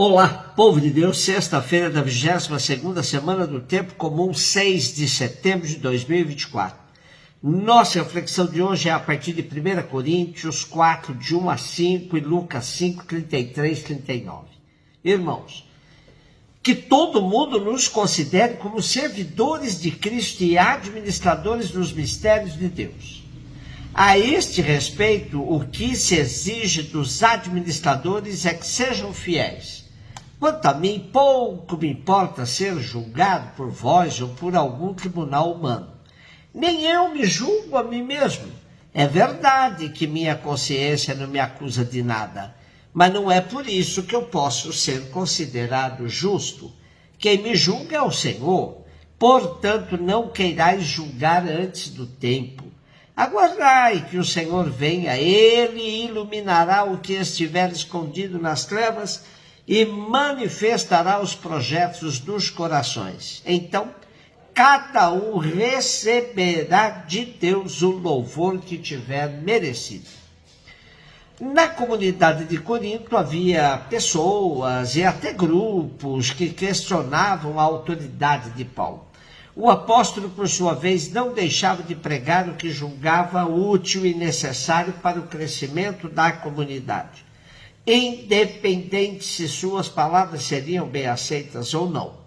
Olá, povo de Deus, sexta-feira da 22ª semana do Tempo Comum, 6 de setembro de 2024. Nossa reflexão de hoje é a partir de 1 Coríntios 4, de 1 a 5 e Lucas 5, 33, 39. Irmãos, que todo mundo nos considere como servidores de Cristo e administradores dos mistérios de Deus. A este respeito, o que se exige dos administradores é que sejam fiéis. Quanto a mim, pouco me importa ser julgado por vós ou por algum tribunal humano. Nem eu me julgo a mim mesmo. É verdade que minha consciência não me acusa de nada, mas não é por isso que eu posso ser considerado justo. Quem me julga é o Senhor. Portanto, não queirais julgar antes do tempo. Aguardai que o Senhor venha, ele iluminará o que estiver escondido nas trevas e manifestará os projetos dos corações. Então, cada um receberá de Deus o louvor que tiver merecido. Na comunidade de Corinto havia pessoas e até grupos que questionavam a autoridade de Paulo. O apóstolo, por sua vez, não deixava de pregar o que julgava útil e necessário para o crescimento da comunidade, independente se suas palavras seriam bem aceitas ou não.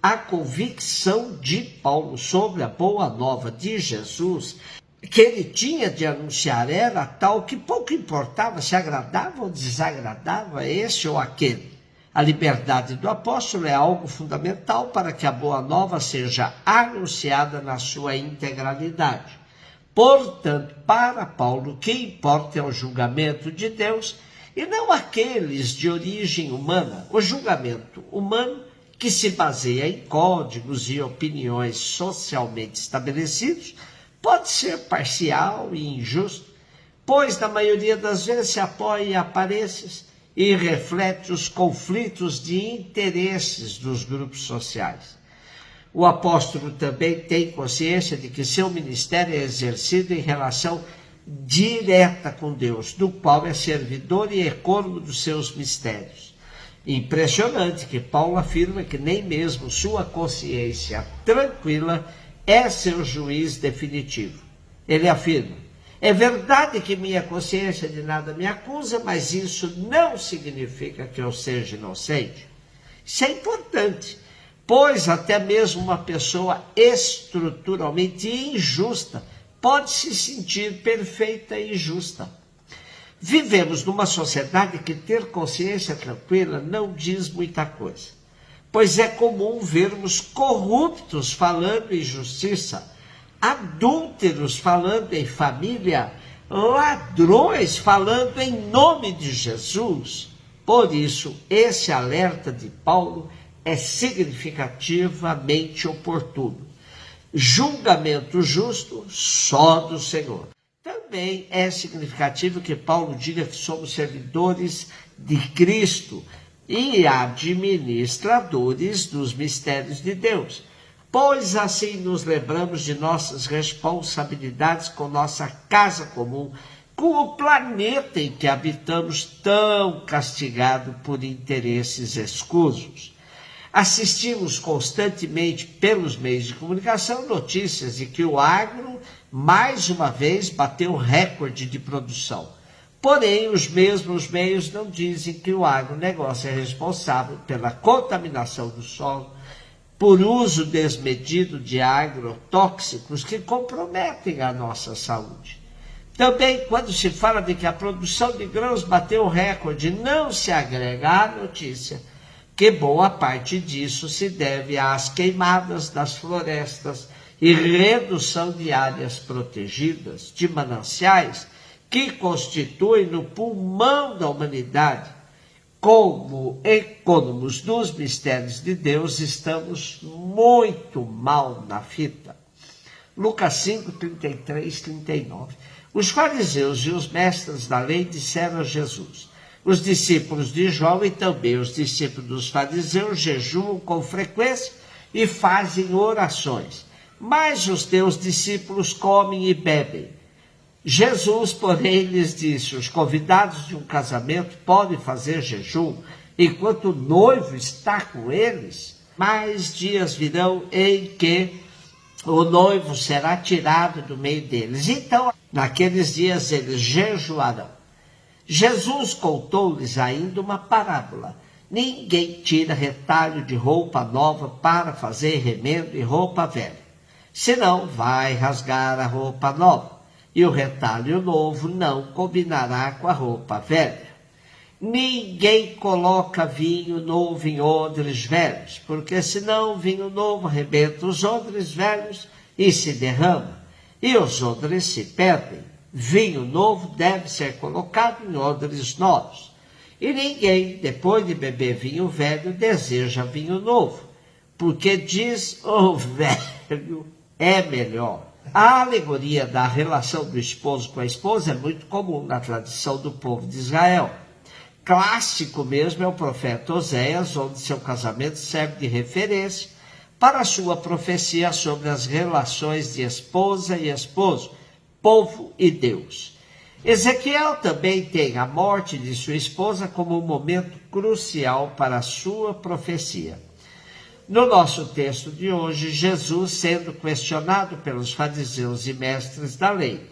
A convicção de Paulo sobre a boa nova de Jesus que ele tinha de anunciar era tal que pouco importava se agradava ou desagradava esse ou aquele. A liberdade do apóstolo é algo fundamental para que a boa nova seja anunciada na sua integralidade. Portanto, para Paulo, o que importa é o julgamento de Deus e não aqueles de origem humana. O julgamento humano, que se baseia em códigos e opiniões socialmente estabelecidos, pode ser parcial e injusto, pois na maioria das vezes se apoia em aparências e reflete os conflitos de interesses dos grupos sociais. O apóstolo também tem consciência de que seu ministério é exercido em relação direta com Deus, do qual é servidor e ecônomo dos seus mistérios. Impressionante que Paulo afirma que nem mesmo sua consciência tranquila é seu juiz definitivo. Ele afirma: é verdade que minha consciência de nada me acusa, mas isso não significa que eu seja inocente. Isso é importante, pois até mesmo uma pessoa estruturalmente injusta pode se sentir perfeita e justa. Vivemos numa sociedade que ter consciência tranquila não diz muita coisa, pois é comum vermos corruptos falando em justiça, adúlteros falando em família, ladrões falando em nome de Jesus. Por isso, esse alerta de Paulo é significativamente oportuno. Julgamento justo só do Senhor. Também é significativo que Paulo diga que somos servidores de Cristo e administradores dos mistérios de Deus, pois assim nos lembramos de nossas responsabilidades com nossa casa comum, com o planeta em que habitamos, tão castigado por interesses escusos. Assistimos constantemente pelos meios de comunicação notícias de que o agro, mais uma vez, bateu recorde de produção. Porém, os mesmos meios não dizem que o agronegócio é responsável pela contaminação do solo, por uso desmedido de agrotóxicos que comprometem a nossa saúde. Também, quando se fala de que a produção de grãos bateu recorde, não se agrega à notícia que boa parte disso se deve às queimadas das florestas e redução de áreas protegidas, de mananciais, que constituem no pulmão da humanidade. Como ecônomos dos mistérios de Deus, estamos muito mal na fita. Lucas 5, 33, 39. Os fariseus e os mestres da lei disseram a Jesus: os discípulos de João e também os discípulos dos fariseus jejuam com frequência e fazem orações, mas os teus discípulos comem e bebem. Jesus, porém, lhes disse: os convidados de um casamento podem fazer jejum, enquanto o noivo está com eles, mais dias virão em que o noivo será tirado do meio deles. Então, naqueles dias eles jejuarão. Jesus contou-lhes ainda uma parábola. Ninguém tira retalho de roupa nova para fazer remendo em roupa velha. Senão vai rasgar a roupa nova, e o retalho novo não combinará com a roupa velha. Ninguém coloca vinho novo em odres velhos, porque senão o vinho novo arrebenta os odres velhos e se derrama, e os odres se perdem. Vinho novo deve ser colocado em odres novos. E ninguém, depois de beber vinho velho, deseja vinho novo, porque diz o velho é melhor. A alegoria da relação do esposo com a esposa é muito comum na tradição do povo de Israel. Clássico mesmo é o profeta Oséias, onde seu casamento serve de referência para a sua profecia sobre as relações de esposa e esposo, povo e Deus. Ezequiel também tem a morte de sua esposa como um momento crucial para a sua profecia. No nosso texto de hoje, Jesus sendo questionado pelos fariseus e mestres da lei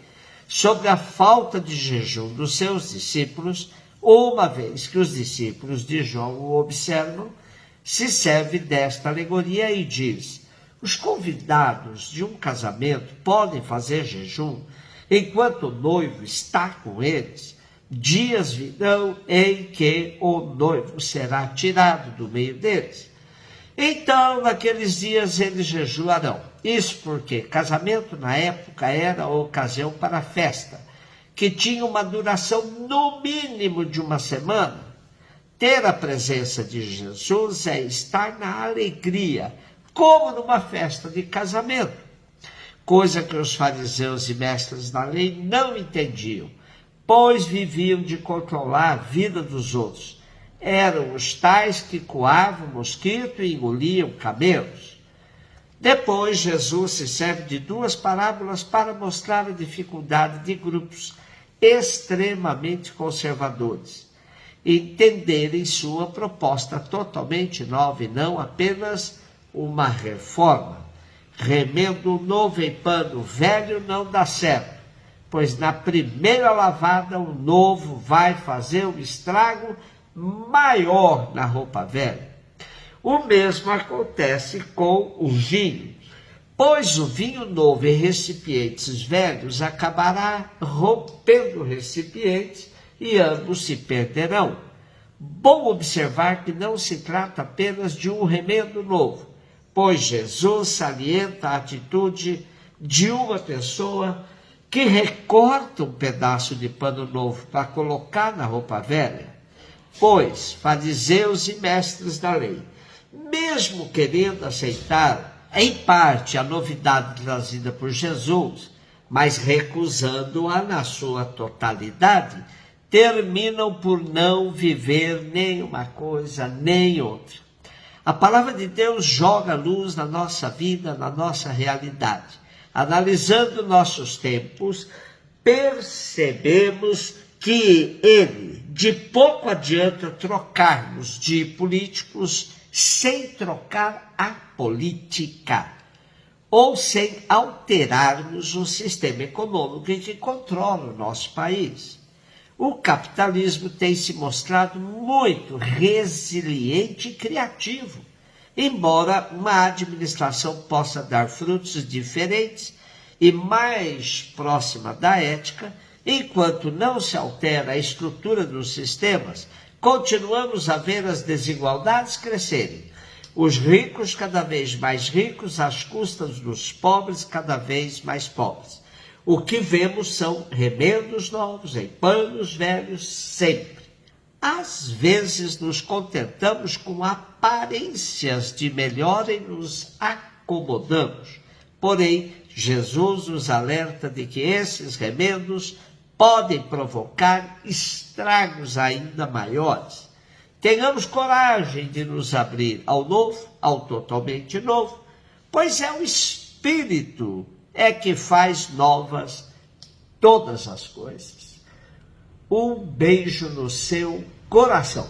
sobre a falta de jejum dos seus discípulos, uma vez que os discípulos de João o observam, se serve desta alegoria e diz: os convidados de um casamento podem fazer jejum enquanto o noivo está com eles. Dias virão em que o noivo será tirado do meio deles. Então, naqueles dias eles jejuarão. Isso porque casamento na época era a ocasião para a festa, que tinha uma duração no mínimo de uma semana. Ter a presença de Jesus é estar na alegria, como numa festa de casamento, coisa que os fariseus e mestres da lei não entendiam, pois viviam de controlar a vida dos outros. Eram os tais que coavam mosquito e engoliam camelos. Depois, Jesus se serve de duas parábolas para mostrar a dificuldade de grupos extremamente conservadores entenderem sua proposta totalmente nova e não apenas uma reforma. Remendo novo em pano velho não dá certo, pois na primeira lavada o novo vai fazer um estrago maior na roupa velha. O mesmo acontece com o vinho, pois o vinho novo em recipientes velhos acabará rompendo o recipiente e ambos se perderão. Bom observar que não se trata apenas de um remendo novo, pois Jesus salienta a atitude de uma pessoa que recorta um pedaço de pano novo para colocar na roupa velha. Pois fariseus e mestres da lei, mesmo querendo aceitar em parte a novidade trazida por Jesus, mas recusando-a na sua totalidade, terminam por não viver nem uma coisa nem outra. A palavra de Deus joga luz na nossa vida, na nossa realidade. Analisando nossos tempos, percebemos que de pouco adianta trocarmos de políticos sem trocar a política, ou sem alterarmos o sistema econômico que controla o nosso país. O capitalismo tem se mostrado muito resiliente e criativo, embora uma administração possa dar frutos diferentes e mais próxima da ética. Enquanto não se altera a estrutura dos sistemas, continuamos a ver as desigualdades crescerem. Os ricos cada vez mais ricos às custas dos pobres cada vez mais pobres. O que vemos são remendos novos em panos velhos sempre. Às vezes nos contentamos com aparências de melhora e nos acomodamos. Porém, Jesus nos alerta de que esses remendos podem provocar estragos ainda maiores. Tenhamos coragem de nos abrir ao novo, ao totalmente novo, pois é o Espírito que faz novas todas as coisas. Um beijo no seu coração.